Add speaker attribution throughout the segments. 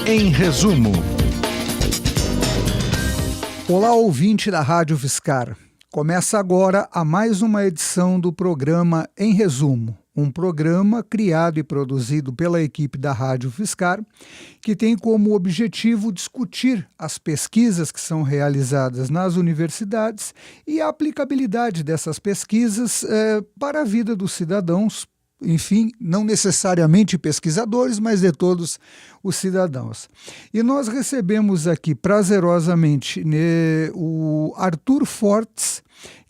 Speaker 1: Em resumo.
Speaker 2: Olá, ouvinte da Rádio Fiscar. Começa agora a mais uma edição do programa Em Resumo, um programa criado e produzido pela equipe da Rádio Fiscar, que tem como objetivo discutir as pesquisas que são realizadas nas universidades e a aplicabilidade dessas pesquisas para a vida dos cidadãos, enfim, não necessariamente pesquisadores, mas de todos os cidadãos. E nós recebemos aqui prazerosamente o Arthur Fortes,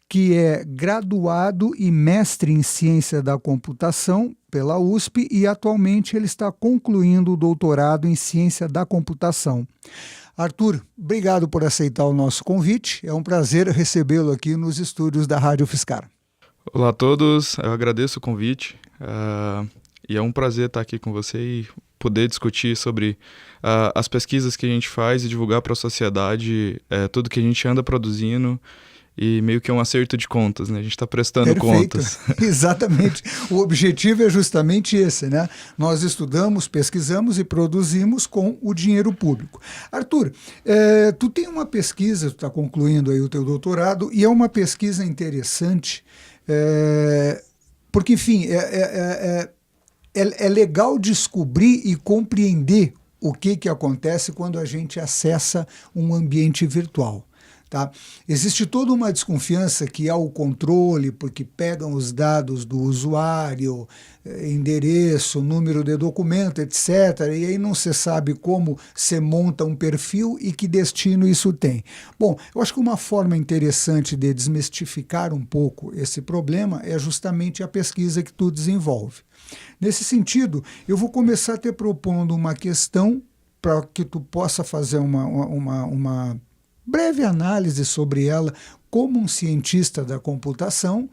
Speaker 2: que é graduado e mestre em ciência da computação pela USP e atualmente ele está concluindo o doutorado em ciência da computação. Arthur, obrigado por aceitar o nosso convite. É um prazer recebê-lo aqui nos estúdios da Rádio Fiscar.
Speaker 3: Olá a todos, eu agradeço o convite e é um prazer estar aqui com você e poder discutir sobre as pesquisas que a gente faz e divulgar para a sociedade tudo que a gente anda produzindo e meio que um acerto de contas, né? A gente está prestando
Speaker 2: Perfeito.
Speaker 3: Contas.
Speaker 2: Exatamente, o objetivo é justamente esse, né? Nós estudamos, pesquisamos e produzimos com o dinheiro público. Arthur, tu tem uma pesquisa, tu está concluindo aí o teu doutorado e é uma pesquisa interessante. Porque, enfim, é legal descobrir e compreender o que acontece quando a gente acessa um ambiente virtual. Tá? Existe toda uma desconfiança que há o controle, porque pegam os dados do usuário, endereço, número de documento, etc. E aí não se sabe como se monta um perfil e que destino isso tem. Bom, eu acho que uma forma interessante de desmistificar um pouco esse problema é justamente a pesquisa que tu desenvolve. Nesse sentido, eu vou começar te propondo uma questão para que tu possa fazer uma breve análise sobre ela como um cientista da computação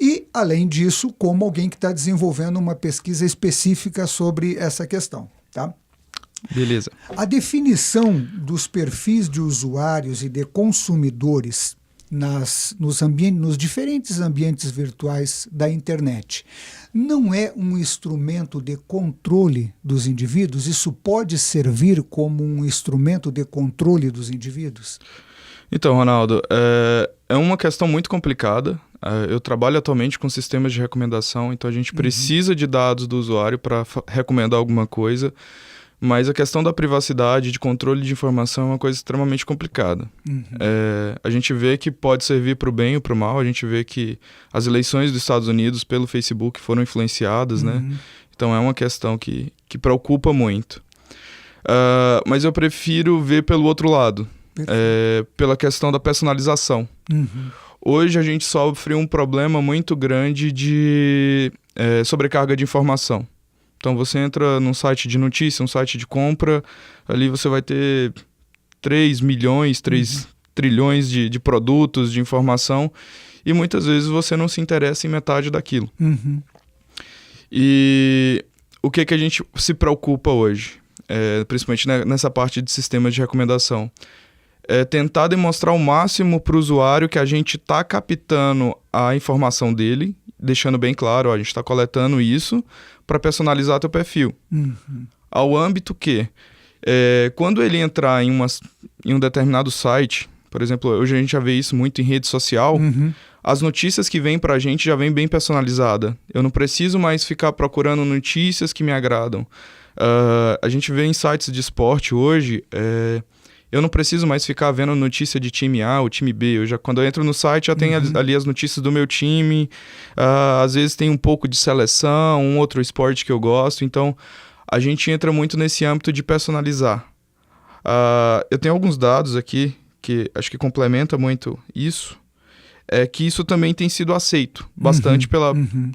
Speaker 2: e, além disso, como alguém que está desenvolvendo uma pesquisa específica sobre essa questão. Tá?
Speaker 3: Beleza.
Speaker 2: A definição dos perfis de usuários e de consumidores nos diferentes ambientes virtuais da internet não é um instrumento de controle dos indivíduos? Isso pode servir como um instrumento de controle dos indivíduos?
Speaker 3: Então, Ronaldo, é uma questão muito complicada. Eu trabalho atualmente com sistemas de recomendação, então a gente precisa de dados do usuário para recomendar alguma coisa. Mas a questão da privacidade, de controle de informação é uma coisa extremamente complicada. A gente vê que pode servir para o bem ou para o mal. A gente vê que as eleições dos Estados Unidos pelo Facebook foram influenciadas, né? Então é uma questão que preocupa muito. Mas eu prefiro ver pelo outro lado, pela questão da personalização. Hoje a gente sofre um problema muito grande de sobrecarga de informação. Então você entra num site de notícia, um site de compra, ali você vai ter 3 milhões, 3 trilhões de produtos, de informação, e muitas vezes você não se interessa em metade daquilo. E o que a gente se preocupa hoje, principalmente nessa parte de sistemas de recomendação, é tentar demonstrar ao máximo para o usuário que a gente está captando a informação dele, deixando bem claro, a gente está coletando isso para personalizar teu perfil. Ao âmbito que, quando ele entrar em um determinado site, por exemplo, hoje a gente já vê isso muito em rede social, as notícias que vêm para a gente já vêm bem personalizada. Eu não preciso mais ficar procurando notícias que me agradam. A gente vê em sites de esporte hoje... eu não preciso mais ficar vendo notícia de time A ou time B. Quando eu entro no site, já tem ali as notícias do meu time. Às vezes tem um pouco de seleção, um outro esporte que eu gosto. Então, a gente entra muito nesse âmbito de personalizar. Eu tenho alguns dados aqui que acho que complementa muito isso. É que isso também tem sido aceito bastante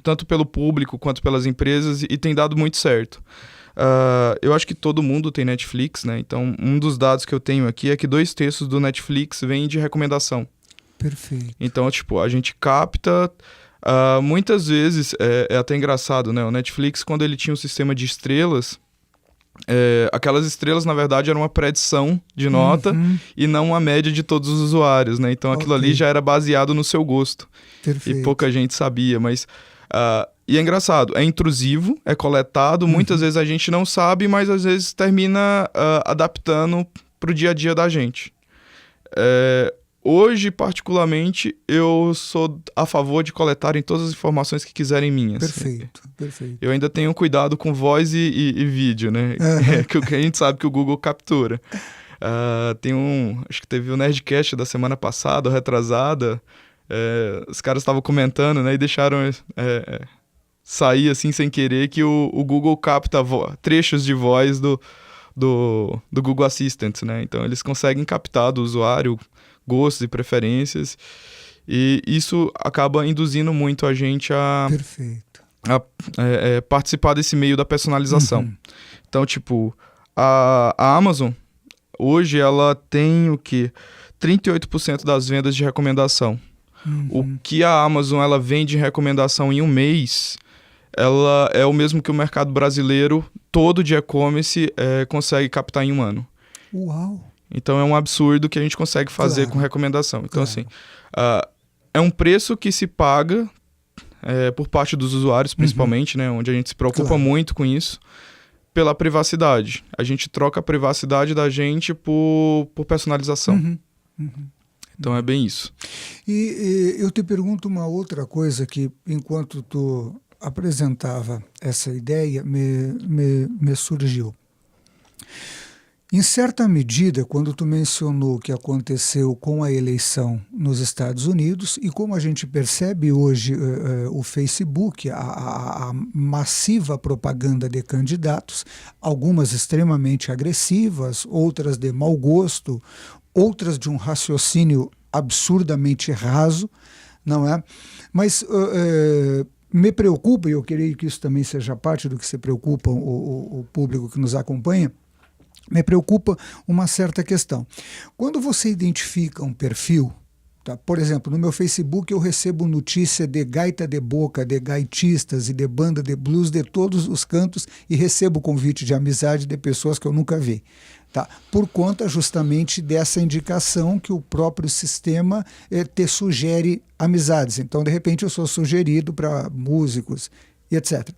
Speaker 3: tanto pelo público quanto pelas empresas e tem dado muito certo. Eu acho que todo mundo tem Netflix, né? Então, um dos dados que eu tenho aqui é que 2/3 do Netflix vem de recomendação.
Speaker 2: Perfeito.
Speaker 3: Então, tipo, a gente capta... muitas vezes, é até engraçado, né? O Netflix, quando ele tinha um sistema de estrelas, aquelas estrelas, na verdade, eram uma predição de nota e não uma média de todos os usuários, né? Então, aquilo ali já era baseado no seu gosto.
Speaker 2: Perfeito.
Speaker 3: E pouca gente sabia, mas... E é engraçado, é intrusivo, é coletado, muitas vezes a gente não sabe, mas às vezes termina adaptando para o dia a dia da gente. Hoje, particularmente, eu sou a favor de coletarem todas as informações que quiserem minhas.
Speaker 2: Perfeito, perfeito.
Speaker 3: Eu ainda tenho cuidado com voz e vídeo, né? Que a gente sabe que o Google captura. Acho que teve o Nerdcast da semana passada, ou retrasada, os caras estavam comentando, né? E deixaram sair, assim, sem querer, que o Google capta trechos de voz do Google Assistant, né? Então, eles conseguem captar do usuário gostos e preferências, e isso acaba induzindo muito a gente a participar desse meio da personalização. Então, tipo, a Amazon, hoje, ela tem o quê? 38% das vendas de recomendação. O que a Amazon ela vende em recomendação em um mês, ela é o mesmo que o mercado brasileiro todo de e-commerce consegue captar em um ano.
Speaker 2: Uau!
Speaker 3: Então é um absurdo que a gente consegue fazer com recomendação. Então, assim, é um preço que se paga por parte dos usuários, principalmente, né? Onde a gente se preocupa muito com isso, pela privacidade. A gente troca a privacidade da gente por personalização. Então é bem isso.
Speaker 2: E eu te pergunto uma outra coisa que, enquanto tu apresentava essa ideia, me surgiu. Em certa medida, quando tu mencionou o que aconteceu com a eleição nos Estados Unidos, e como a gente percebe hoje o Facebook, a massiva propaganda de candidatos, algumas extremamente agressivas, outras de mau gosto, outras de um raciocínio absurdamente raso, não é? Mas me preocupa, e eu creio que isso também seja parte do que se preocupa o público que nos acompanha, me preocupa uma certa questão. Quando você identifica um perfil, tá? Por exemplo, no meu Facebook eu recebo notícia de gaita de boca, de gaitistas e de banda de blues de todos os cantos e recebo convite de amizade de pessoas que eu nunca vi. Tá? Por conta justamente dessa indicação que o próprio sistema te sugere amizades. Então, de repente, eu sou sugerido para músicos e etc.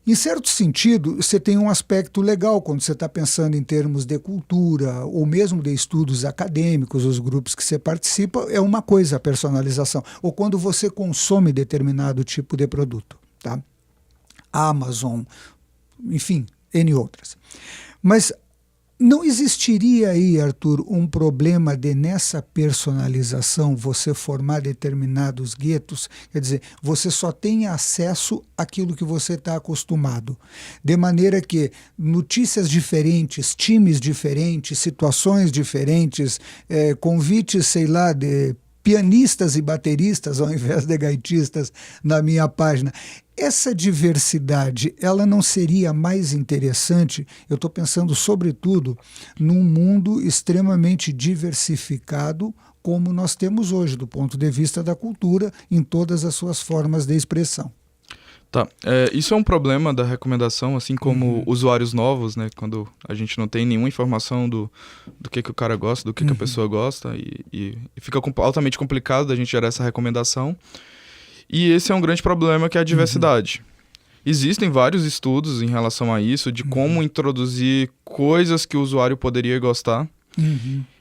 Speaker 2: Em certo sentido, você tem um aspecto legal quando você está pensando em termos de cultura ou mesmo de estudos acadêmicos, os grupos que você participa, é uma coisa a personalização. Ou quando você consome determinado tipo de produto. Tá? Amazon, enfim, N outras. Mas não existiria aí, Arthur, um problema de nessa personalização você formar determinados guetos? Quer dizer, você só tem acesso àquilo que você está acostumado. De maneira que notícias diferentes, times diferentes, situações diferentes, convites, sei lá, de pianistas e bateristas ao invés de gaitistas na minha página. Essa diversidade, ela não seria mais interessante? Eu estou pensando, sobretudo, num mundo extremamente diversificado como nós temos hoje, do ponto de vista da cultura, em todas as suas formas de expressão.
Speaker 3: Tá, isso é um problema da recomendação, assim como usuários novos, né? Quando a gente não tem nenhuma informação do que o cara gosta, do que a pessoa gosta, e fica altamente complicado a gente gerar essa recomendação. E esse é um grande problema, que é a diversidade. Existem vários estudos em relação a isso, de como introduzir coisas que o usuário poderia gostar.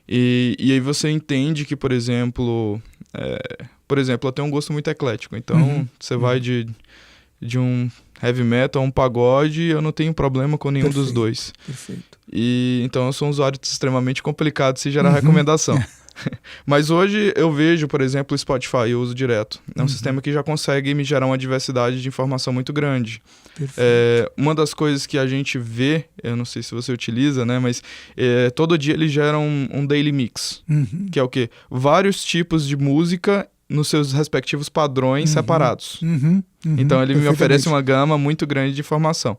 Speaker 3: E aí você entende que, por exemplo, eu tenho um gosto muito eclético. Então, você vai de um heavy metal a um pagode, eu não tenho problema com nenhum dos dois.
Speaker 2: Perfeito.
Speaker 3: E então eu sou um usuário extremamente complicado de se gerar recomendação. Mas hoje eu vejo, por exemplo, o Spotify, eu uso direto. É um sistema que já consegue me gerar uma diversidade de informação muito grande. Uma das coisas que a gente vê, eu não sei se você utiliza, né, mas todo dia ele gera um daily mix, que é o quê? Vários tipos de música nos seus respectivos padrões separados. Então ele me oferece uma gama muito grande de informação.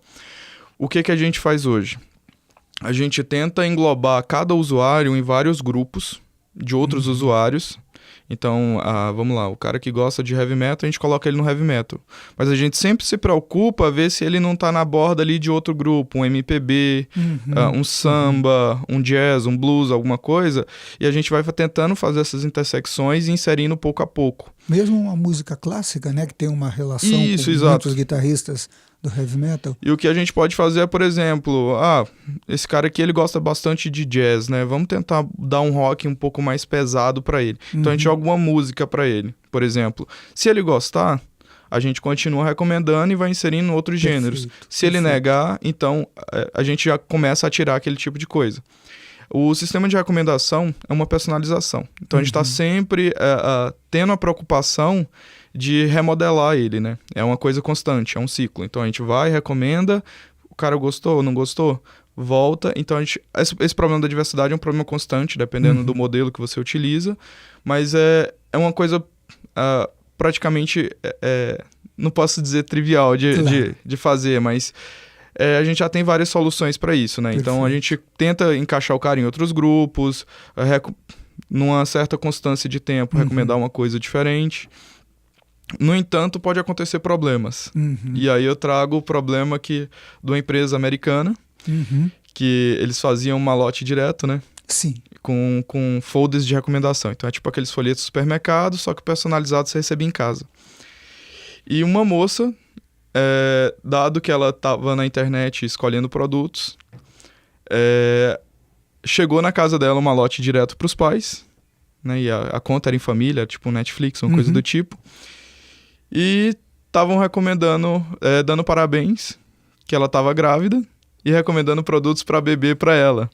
Speaker 3: O que a gente faz hoje? A gente tenta englobar cada usuário em vários grupos de outros usuários, Então, vamos lá, o cara que gosta de heavy metal, a gente coloca ele no heavy metal. Mas a gente sempre se preocupa a ver se ele não tá na borda ali de outro grupo, um MPB, um samba, um jazz, um blues, alguma coisa. E a gente vai tentando fazer essas intersecções e inserindo pouco a pouco.
Speaker 2: Mesmo uma música clássica, né, que tem uma relação com
Speaker 3: exato.
Speaker 2: muitos guitarristas do heavy metal.
Speaker 3: E o que a gente pode fazer é, por exemplo, esse cara aqui ele gosta bastante de jazz, né? Vamos tentar dar um rock um pouco mais pesado pra ele. Então a gente joga uma música pra ele, por exemplo. Se ele gostar, a gente continua recomendando e vai inserindo outros gêneros. Se ele negar, então a gente já começa a tirar aquele tipo de coisa. O sistema de recomendação é uma personalização. Então a gente está sempre tendo a preocupação de remodelar ele, né? É uma coisa constante, é um ciclo. Então a gente vai, recomenda, o cara gostou, não gostou, volta. Então esse problema da diversidade é um problema constante, dependendo do modelo que você utiliza, mas é uma coisa praticamente, não posso dizer trivial de fazer, mas a gente já tem várias soluções para isso, né?
Speaker 2: Perfeito.
Speaker 3: Então a gente tenta encaixar o cara em outros grupos, numa certa constância de tempo, recomendar uma coisa diferente. No entanto, pode acontecer problemas. E aí eu trago o problema de uma empresa americana, que eles faziam um malote direto, né?
Speaker 2: Sim.
Speaker 3: Com folders de recomendação. Então é tipo aqueles folhetos do supermercado, só que personalizado você recebe em casa. E uma moça, dado que ela estava na internet escolhendo produtos, chegou na casa dela um malote direto para os pais, né? E a conta era em família, tipo um Netflix, uma coisa do tipo. E estavam recomendando, dando parabéns, que ela estava grávida, e recomendando produtos para bebê para ela,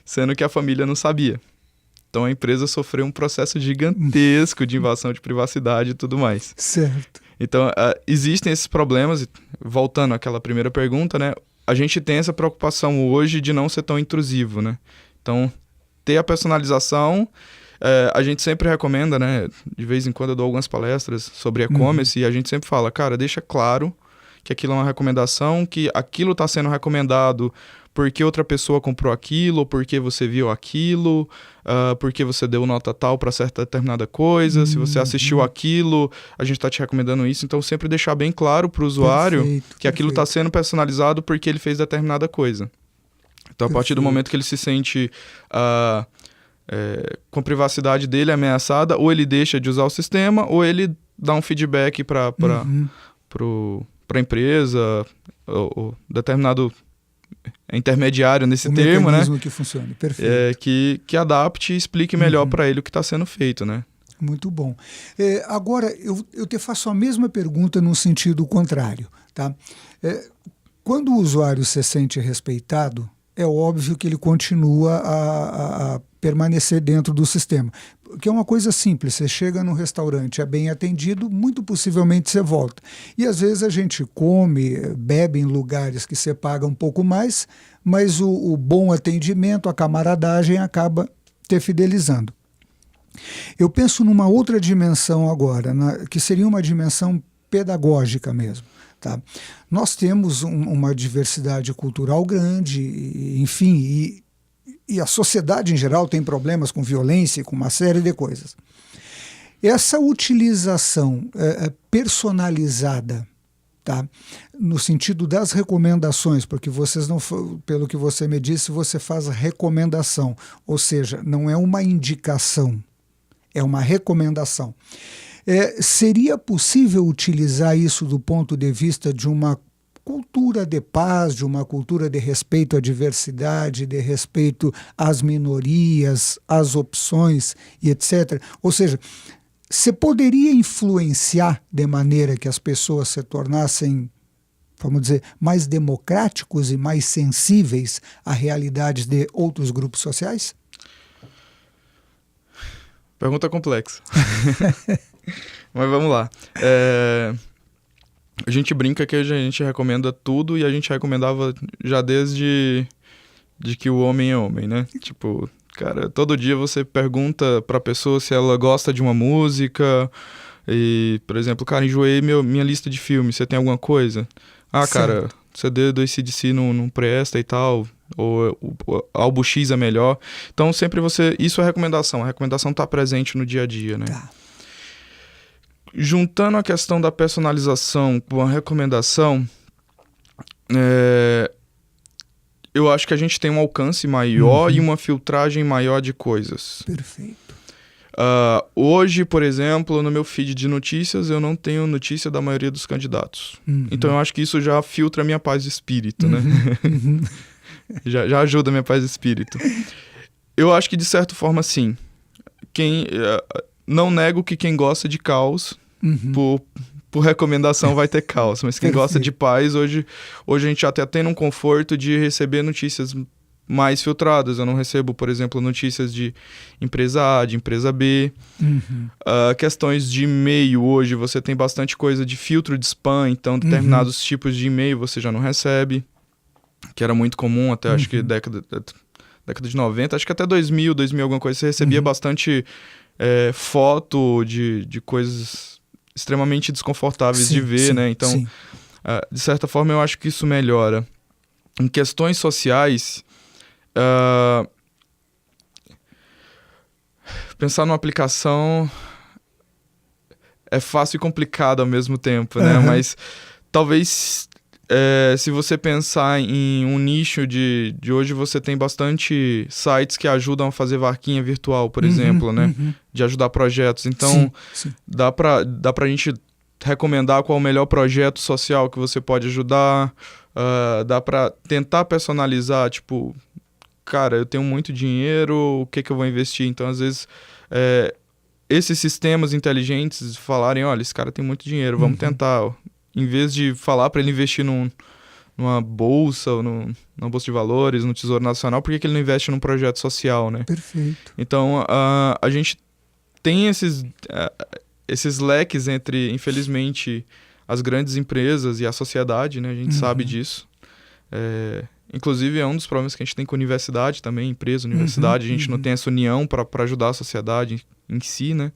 Speaker 3: sendo que a família não sabia. Então a empresa sofreu um processo gigantesco de invasão de privacidade e tudo mais.
Speaker 2: Certo.
Speaker 3: Então existem esses problemas, voltando àquela primeira pergunta, né? A gente tem essa preocupação hoje de não ser tão intrusivo, né? Então, ter a personalização... a gente sempre recomenda, né? De vez em quando eu dou algumas palestras sobre e-commerce e a gente sempre fala, cara, deixa claro que aquilo é uma recomendação, que aquilo está sendo recomendado porque outra pessoa comprou aquilo, porque você viu aquilo, porque você deu nota tal para certa determinada coisa, se você assistiu aquilo, a gente está te recomendando isso. Então, sempre deixar bem claro para o usuário que aquilo está sendo personalizado porque ele fez determinada coisa. Então, a partir do momento que ele se sente... com a privacidade dele ameaçada, ou ele deixa de usar o sistema, ou ele dá um feedback para a empresa, ou determinado intermediário nesse termo, né?
Speaker 2: Que funcione, perfeito.
Speaker 3: Que adapte e explique melhor para ele o que está sendo feito, né?
Speaker 2: Muito bom. Agora, eu te faço a mesma pergunta no sentido contrário, tá? Quando o usuário se sente respeitado, é óbvio que ele continua a permanecer dentro do sistema. Que é uma coisa simples, você chega no restaurante, é bem atendido, muito possivelmente você volta. E às vezes a gente come, bebe em lugares que você paga um pouco mais, mas o bom atendimento, a camaradagem acaba te fidelizando. Eu penso numa outra dimensão agora, que seria uma dimensão pedagógica mesmo. Tá? Nós temos uma diversidade cultural grande, enfim, e a sociedade em geral tem problemas com violência, com uma série de coisas. Essa utilização personalizada, tá? No sentido das recomendações, porque vocês não, pelo que você me disse, você faz recomendação, ou seja, não é uma indicação, é uma recomendação. Seria possível utilizar isso do ponto de vista de uma cultura de paz, de uma cultura de respeito à diversidade, de respeito às minorias, às opções e etc. Ou seja, você poderia influenciar de maneira que as pessoas se tornassem, vamos dizer, mais democráticos e mais sensíveis à realidade de outros grupos sociais?
Speaker 3: Pergunta complexa. Mas vamos lá. A gente brinca que a gente recomenda tudo e a gente recomendava já desde que o homem é homem, né? Tipo, cara, todo dia você pergunta pra pessoa se ela gosta de uma música e, por exemplo, cara, enjoei minha lista de filmes, você tem alguma coisa? Cara, CD do AC/DC não presta e tal, ou o álbum X é melhor. Então sempre isso é recomendação. A recomendação está presente no dia a dia, né?
Speaker 2: Tá.
Speaker 3: Juntando a questão da personalização com a recomendação, eu acho que a gente tem um alcance maior e uma filtragem maior de coisas.
Speaker 2: Perfeito.
Speaker 3: Hoje, por exemplo, no meu feed de notícias, eu não tenho notícia da maioria dos candidatos. Então eu acho que isso já filtra a minha paz de espírito, né? já ajuda a minha paz de espírito. Eu acho que, de certa forma, sim. Não nego que quem gosta de caos, por recomendação, vai ter caos. Mas quem gosta de paz, hoje a gente já tá tendo um conforto de receber notícias mais filtradas. Eu não recebo, por exemplo, notícias de empresa A, de empresa B. Questões de e-mail, hoje você tem bastante coisa de filtro de spam, então determinados tipos de e-mail você já não recebe, que era muito comum até, acho que década de 90, acho que até 2000 alguma coisa, você recebia bastante foto de coisas extremamente desconfortáveis de ver, né? Então, de certa forma, eu acho que isso melhora. Em questões sociais, pensar numa aplicação é fácil e complicado ao mesmo tempo, né? Mas talvez, se você pensar em um nicho de hoje, você tem bastante sites que ajudam a fazer vaquinha virtual, por exemplo, né? De ajudar projetos. Então, dá pra gente recomendar qual é o melhor projeto social que você pode ajudar. Dá pra tentar personalizar, tipo, cara, eu tenho muito dinheiro, o que eu vou investir? Então, às vezes, esses sistemas inteligentes falarem, olha, esse cara tem muito dinheiro, vamos tentar. Em vez de falar para ele investir numa bolsa, ou numa bolsa de valores, no Tesouro Nacional, por que ele não investe num projeto social, né?
Speaker 2: Perfeito.
Speaker 3: Então, a gente tem esses leques entre, infelizmente, as grandes empresas e a sociedade, né? A gente sabe disso. Inclusive, é um dos problemas que a gente tem com a universidade também, empresa, universidade. A gente não tem essa união para ajudar a sociedade em si, né?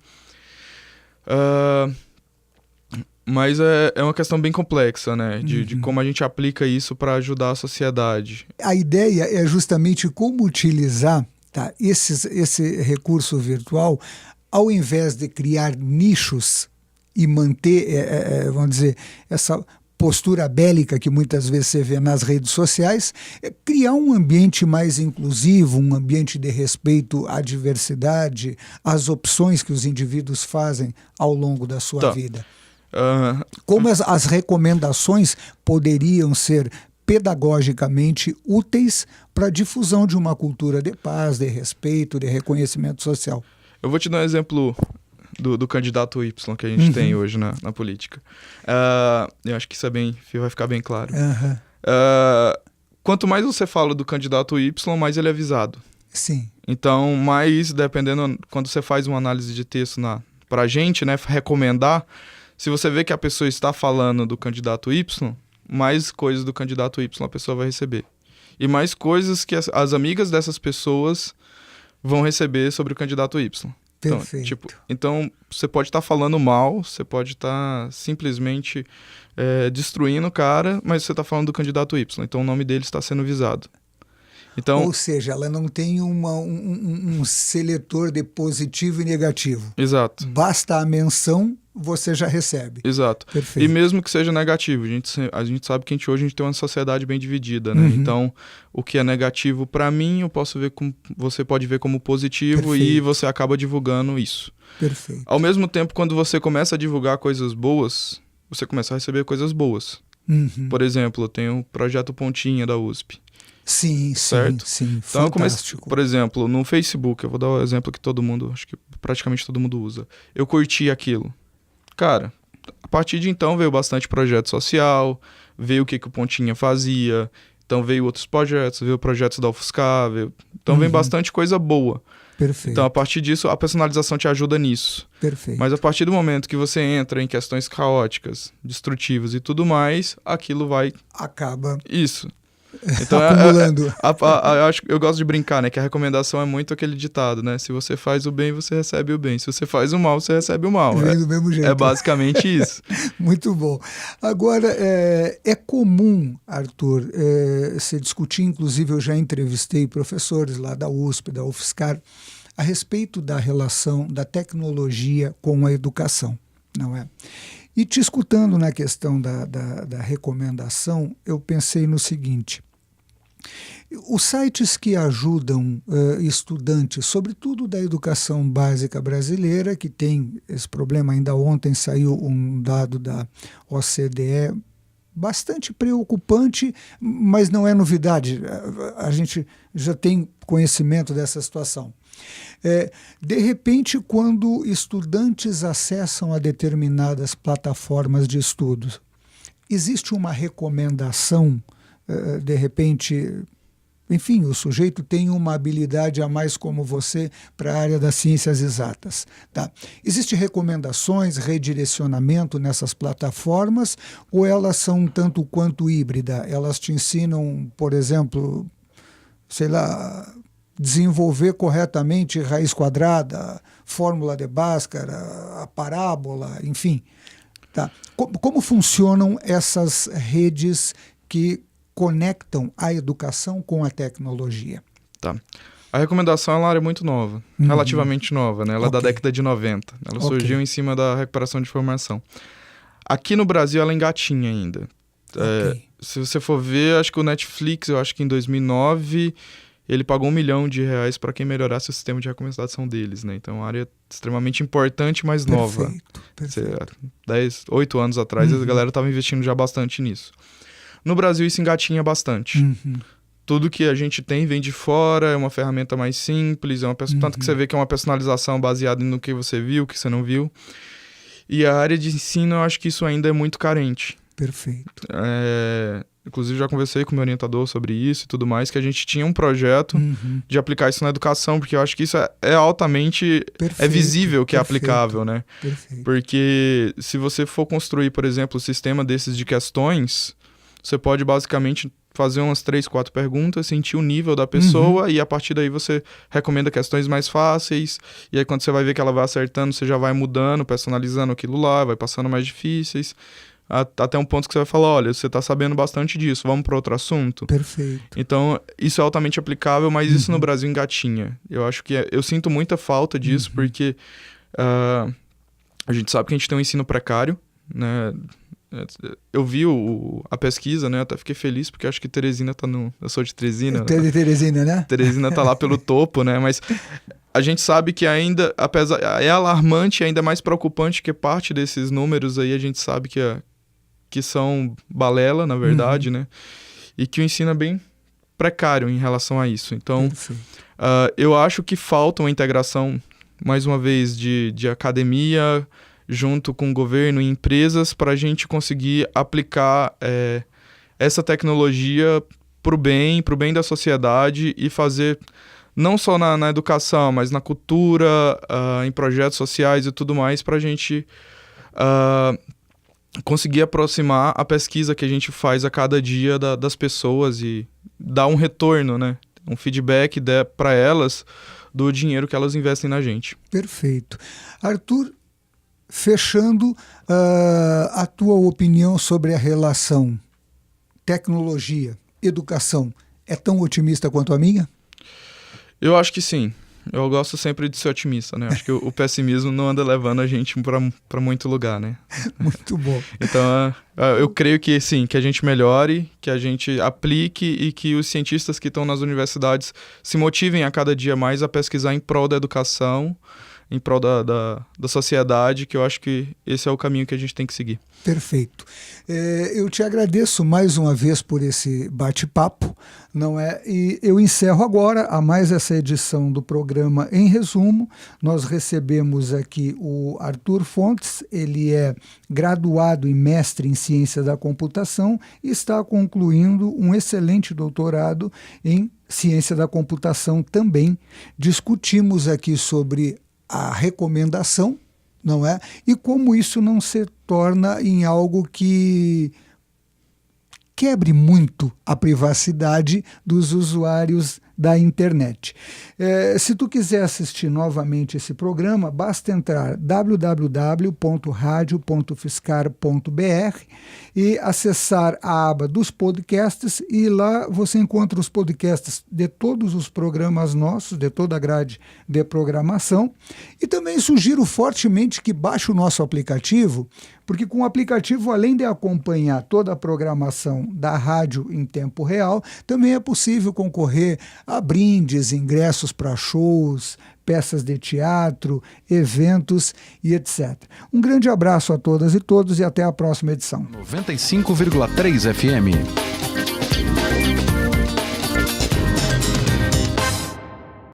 Speaker 3: Mas é uma questão bem complexa, né? De como a gente aplica isso para ajudar a sociedade.
Speaker 2: A ideia é justamente como utilizar, tá, esse recurso virtual, ao invés de criar nichos e manter, vamos dizer, essa postura bélica que muitas vezes você vê nas redes sociais, criar um ambiente mais inclusivo, um ambiente de respeito à diversidade, às opções que os indivíduos fazem ao longo da sua vida. Como as recomendações poderiam ser pedagogicamente úteis para a difusão de uma cultura de paz, de respeito, de reconhecimento social.
Speaker 3: Eu vou te dar um exemplo do candidato Y que a gente tem hoje na política. Eu acho que isso vai ficar bem claro. Quanto mais você fala do candidato Y, mais ele é visado.
Speaker 2: Sim.
Speaker 3: Então, mais, dependendo, quando você faz uma análise de texto pra gente, né, recomendar, se você vê que a pessoa está falando do candidato Y, mais coisas do candidato Y a pessoa vai receber. E mais coisas que as amigas dessas pessoas vão receber sobre o candidato Y.
Speaker 2: Perfeito.
Speaker 3: Então você pode estar falando mal, você pode estar simplesmente destruindo o cara, mas você está falando do candidato Y, então o nome dele está sendo visado. Então,
Speaker 2: ou seja, ela não tem um seletor de positivo e negativo.
Speaker 3: Exato.
Speaker 2: Basta a menção, você já recebe.
Speaker 3: Exato.
Speaker 2: Perfeito.
Speaker 3: E mesmo que seja negativo, a gente sabe que hoje a gente tem uma sociedade bem dividida, né? Então, o que é negativo para mim, você pode ver como positivo. Perfeito. E você acaba divulgando isso.
Speaker 2: Perfeito.
Speaker 3: Ao mesmo tempo, quando você começa a divulgar coisas boas, você começa a receber coisas boas. Por exemplo, tem o projeto Pontinha da USP.
Speaker 2: Sim,
Speaker 3: certo?
Speaker 2: Sim.
Speaker 3: Então, eu comecei, por exemplo, no Facebook, eu vou dar o exemplo que acho que praticamente todo mundo usa. Eu curti aquilo. Cara, a partir de então veio bastante projeto social, veio o que o Pontinha fazia, então veio outros projetos, veio projetos da UFSCar, então vem bastante coisa boa.
Speaker 2: Perfeito.
Speaker 3: Então, a partir disso, a personalização te ajuda nisso.
Speaker 2: Perfeito.
Speaker 3: Mas a partir do momento que você entra em questões caóticas, destrutivas e tudo mais, aquilo vai...
Speaker 2: Acaba.
Speaker 3: Isso. Então,
Speaker 2: acumulando.
Speaker 3: eu gosto de brincar, né? Que a recomendação é muito aquele ditado, né? Se você faz o bem, você recebe o bem. Se você faz o mal, você recebe o mal.
Speaker 2: Vem do mesmo jeito.
Speaker 3: É basicamente isso.
Speaker 2: Muito bom. Agora, é comum, Arthur, se discutir, inclusive eu já entrevistei professores lá da USP, da UFSCar, a respeito da relação da tecnologia com a educação, não é? E te escutando na questão da recomendação, eu pensei no seguinte: os sites que ajudam estudantes, sobretudo da educação básica brasileira, que tem esse problema, ainda ontem saiu um dado da OCDE bastante preocupante, mas não é novidade, a gente já tem conhecimento dessa situação. De repente, quando estudantes acessam a determinadas plataformas de estudos, existe uma recomendação, de repente, enfim, o sujeito tem uma habilidade a mais como você para a área das ciências exatas. Tá? Existem recomendações, redirecionamento nessas plataformas, ou elas são um tanto quanto híbrida? Elas te ensinam, por exemplo, sei lá, desenvolver corretamente raiz quadrada, fórmula de Bhaskara, a parábola, enfim. Tá? Como funcionam essas redes que conectam a educação com a tecnologia?
Speaker 3: Tá. A recomendação é uma área muito nova, relativamente nova, né? Ela é da década de 90. Ela surgiu em cima da recuperação de informação. Aqui no Brasil ela engatinha ainda. Se você for ver, acho que o Netflix, eu acho que em 2009... ele pagou R$1 milhão para quem melhorasse o sistema de recomendação deles, né? Então, é uma área extremamente importante, mas nova.
Speaker 2: Perfeito.
Speaker 3: 8 anos atrás, a galera estava investindo já bastante nisso. No Brasil, isso engatinha bastante. Tudo que a gente tem vem de fora, é uma ferramenta mais simples, tanto que você vê que é uma personalização baseada no que você viu, o que você não viu. E a área de ensino, eu acho que isso ainda é muito carente.
Speaker 2: Perfeito.
Speaker 3: Inclusive, já conversei com o meu orientador sobre isso e tudo mais, que a gente tinha um projeto de aplicar isso na educação, porque eu acho que isso é altamente... é visível que é aplicável, né?
Speaker 2: Perfeito.
Speaker 3: Porque se você for construir, por exemplo, um sistema desses de questões, você pode basicamente fazer umas 3, 4 perguntas, sentir o nível da pessoa e a partir daí você recomenda questões mais fáceis, e aí quando você vai ver que ela vai acertando, você já vai mudando, personalizando aquilo lá, vai passando mais difíceis... até um ponto que você vai falar, olha, você está sabendo bastante disso, vamos para outro assunto?
Speaker 2: Perfeito.
Speaker 3: Então, isso é altamente aplicável, mas isso no Brasil engatinha. Eu acho que eu sinto muita falta disso, porque a gente sabe que a gente tem um ensino precário, né? Eu vi a pesquisa, né? Até fiquei feliz, porque acho que Teresina tá no... Eu sou de Teresina.
Speaker 2: Teresina, né?
Speaker 3: Teresina tá lá pelo topo, né? Mas... a gente sabe que ainda, apesar, é alarmante e ainda mais preocupante que parte desses números aí a gente sabe que são balela, na verdade, né? E que o ensino é bem precário em relação a isso. Então, eu acho que falta uma integração, mais uma vez, de academia junto com o governo e empresas para a gente conseguir aplicar essa tecnologia para o bem da sociedade e fazer... não só na educação, mas na cultura, em projetos sociais e tudo mais, para a gente conseguir aproximar a pesquisa que a gente faz a cada dia das pessoas e dar um retorno, né? Um feedback para elas do dinheiro que elas investem na gente.
Speaker 2: Perfeito. Arthur, fechando, a tua opinião sobre a relação tecnologia, educação, é tão otimista quanto a minha?
Speaker 3: Eu acho que sim. Eu gosto sempre de ser otimista, né? Acho que o pessimismo não anda levando a gente para muito lugar, né?
Speaker 2: Muito bom.
Speaker 3: Então, eu creio que sim, que a gente melhore, que a gente aplique e que os cientistas que estão nas universidades se motivem a cada dia mais a pesquisar em prol da educação, em prol da sociedade, que eu acho que esse é o caminho que a gente tem que seguir.
Speaker 2: Perfeito. Eu te agradeço mais uma vez por esse bate-papo, não é? E eu encerro agora a mais essa edição do programa Em Resumo. Nós recebemos aqui o Arthur Fontes, ele é graduado e mestre em Ciência da Computação e está concluindo um excelente doutorado em Ciência da Computação também. Discutimos aqui sobre a recomendação, não é? E como isso não se torna em algo que quebre muito a privacidade dos usuários da internet. Se tu quiser assistir novamente esse programa, basta entrar www.radio.fiscar.br e acessar a aba dos podcasts, e lá você encontra os podcasts de todos os programas nossos, de toda a grade de programação. E também sugiro fortemente que baixe o nosso aplicativo, porque com o aplicativo, além de acompanhar toda a programação da rádio em tempo real, também é possível concorrer a brindes, ingressos para shows, peças de teatro, eventos e etc. Um grande abraço a todas e todos e até a próxima edição.
Speaker 1: 95,3 FM.